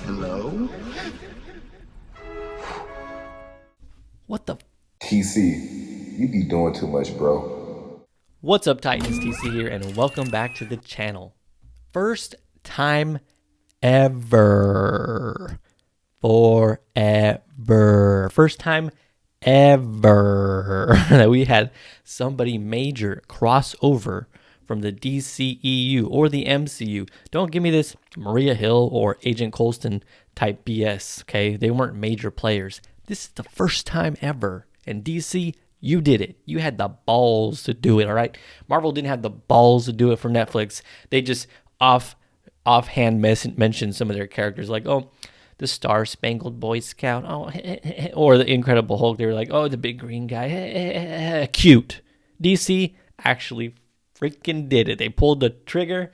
Hello? What the? TC, you be doing too much, bro. What's up, Titans? TC here, and welcome back to the channel. First time ever. Forever. First time ever that we had somebody major cross over from the DCEU or the MCU. Don't give me this Maria Hill or Agent Coulson type BS, okay? They weren't major players. This is the first time ever. And DC, you did it. You had the balls to do it, all right? Marvel didn't have the balls to do it for Netflix. They just offhand mentioned some of their characters like, oh, the Star Spangled Boy Scout, oh, or the Incredible Hulk. They were like, oh, the big green guy, cute. DC actually freaking did it. They pulled the trigger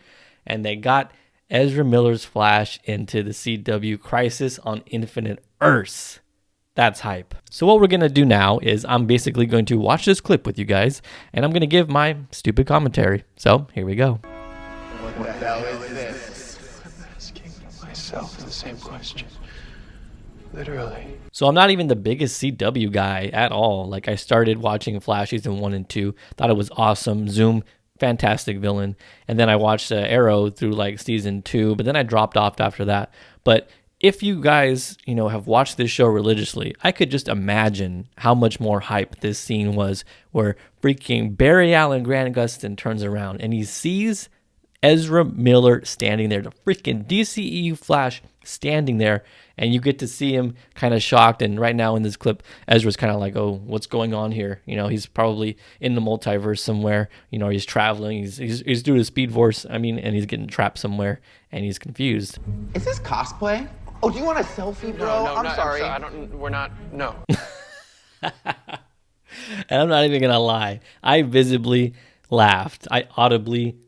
and they got Ezra Miller's Flash into the CW Crisis on Infinite Earths. That's hype. So what we're going to do now is I'm basically going to watch this clip with you guys and I'm going to give my stupid commentary. So here we go. What the hell is this? I'm asking myself the same question. Literally. So I'm not even the biggest CW guy at all. Like, I started watching Flash season 1 and 2, thought it was awesome. Zoom, fantastic villain. And then I watched Arrow through like season 2, but then I dropped off after that. But if you guys, have watched this show religiously, I could just imagine how much more hype this scene was where freaking Barry Allen Grant Gustin turns around and he sees Ezra Miller standing there, the freaking DCEU Flash standing there, and you get to see him kind of shocked. And right now in this clip, Ezra's kind of like, oh, what's going on here? He's probably in the multiverse somewhere. He's traveling. He's doing a Speed Force. And he's getting trapped somewhere, and he's confused. Is this cosplay? Oh, do you want a selfie, bro? No, I'm sorry. We're not, no. And I'm not even gonna lie, I visibly laughed. I audibly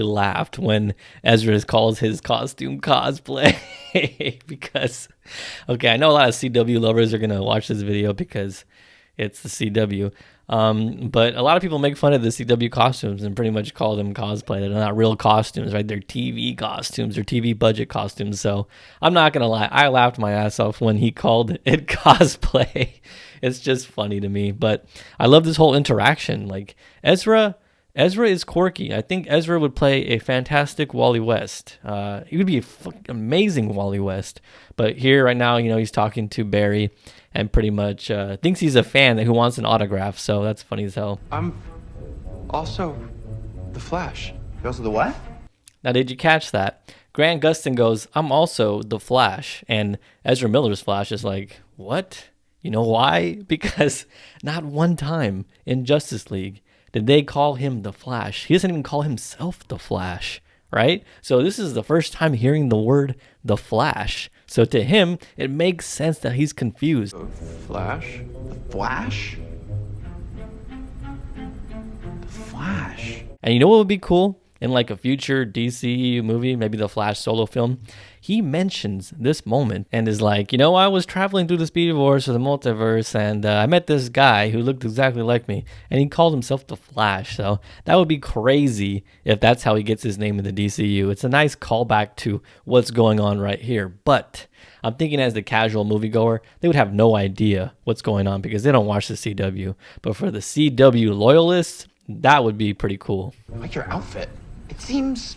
laughed when Ezra calls his costume cosplay. Because, okay, I know a lot of CW lovers are gonna watch this video because it's the CW. But a lot of people make fun of the CW costumes and pretty much call them cosplay. They're not real costumes, right? They're TV costumes or TV budget costumes. So I'm not gonna lie, I laughed my ass off when he called it cosplay. It's just funny to me. But I love this whole interaction. Like, Ezra is quirky. I think Ezra would play a fantastic Wally West. He would be an amazing Wally West. But here right now, he's talking to Barry and pretty much thinks he's a fan who wants an autograph. So that's funny as hell. I'm also the Flash. You're also the what? Now, did you catch that? Grant Gustin goes, I'm also the Flash. And Ezra Miller's Flash is like, what? You know why? Because not one time in Justice League did they call him the Flash. He doesn't even call himself the Flash, right? So this is the first time hearing the word the Flash. So to him, it makes sense that he's confused. The Flash? The Flash? The Flash? And you know what would be cool? In like a future DCEU movie, maybe the Flash solo film, he mentions this moment and is like, I was traveling through the Speed Force or the multiverse and I met this guy who looked exactly like me and he called himself the Flash. So that would be crazy if that's how he gets his name in the DCU. It's a nice callback to what's going on right here. But I'm thinking as the casual moviegoer, they would have no idea what's going on because they don't watch the CW. But for the CW loyalists, that would be pretty cool. I like your outfit. It seems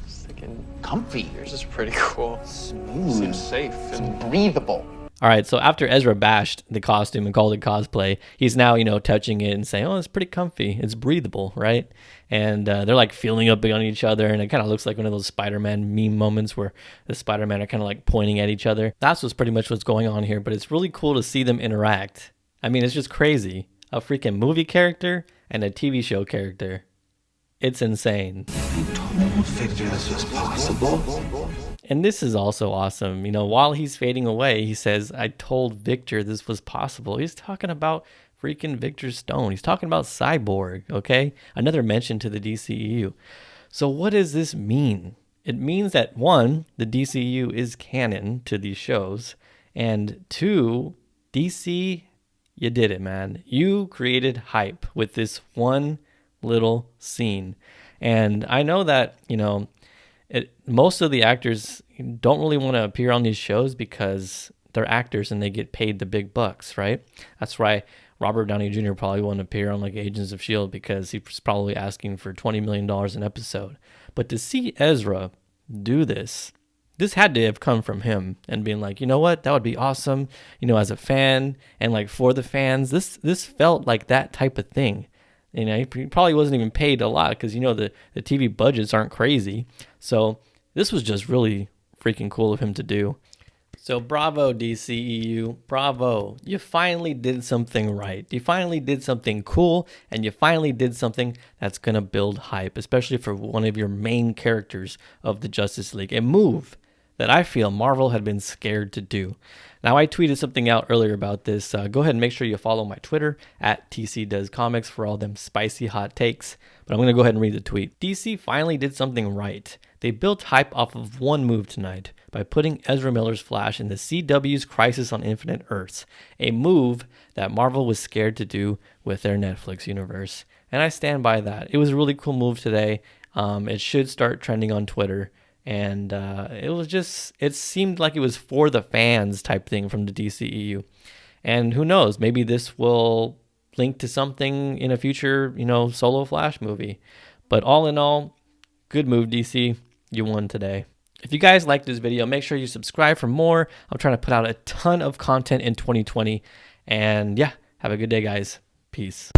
comfy. Yours is pretty cool. Smooth. Seems safe and Breathable. All right, so after Ezra bashed the costume and called it cosplay, he's now, touching it and saying, oh, it's pretty comfy. It's breathable, right? And they're like feeling up on each other, and it kind of looks like one of those Spider-Man meme moments where the Spider-Man are kind of like pointing at each other. That's what's pretty much what's going on here, but it's really cool to see them interact. It's just crazy. A freaking movie character and a TV show character. It's insane. I told Victor this was possible. And this is also awesome. While he's fading away, he says, I told Victor this was possible. He's talking about freaking Victor Stone. He's talking about Cyborg, okay? Another mention to the DCEU. So what does this mean? It means that, one, the DCEU is canon to these shows. And two, DC, you did it, man. You created hype with this one little scene. And I know that, most of the actors, don't really want to appear on these shows because they're actors and they get paid the big bucks, right? That's why Robert Downey Jr. probably won't appear on like Agents of S.H.I.E.L.D. because he's probably asking for $20 million an episode. But to see Ezra do this had to have come from him and being like, you know what, that would be awesome, you know, as a fan and like for the fans. This felt like that type of thing. You know, he probably wasn't even paid a lot because, you know, the TV budgets aren't crazy. So this was just really freaking cool of him to do. So bravo, DCEU, bravo. You finally did something right. You finally did something cool, and you finally did something that's going to build hype, especially for one of your main characters of the Justice League. A move that I feel Marvel had been scared to do. Now, I tweeted something out earlier about this. Go ahead and make sure you follow my Twitter at TCDoesComics for all them spicy hot takes. But I'm going to go ahead and read the tweet. DC finally did something right. They built hype off of one move tonight by putting Ezra Miller's Flash in the CW's Crisis on Infinite Earths, a move that Marvel was scared to do with their Netflix universe. And I stand by that. It was a really cool move today. It should start trending on Twitter. And it seemed like it was for the fans type thing from the DCEU. And who knows, maybe this will link to something in a future, you know, solo Flash movie. But all in all, good move, DC. You won today. If you guys liked this video, make sure you subscribe for more. I'm trying to put out a ton of content in 2020. And yeah, have a good day, guys. Peace.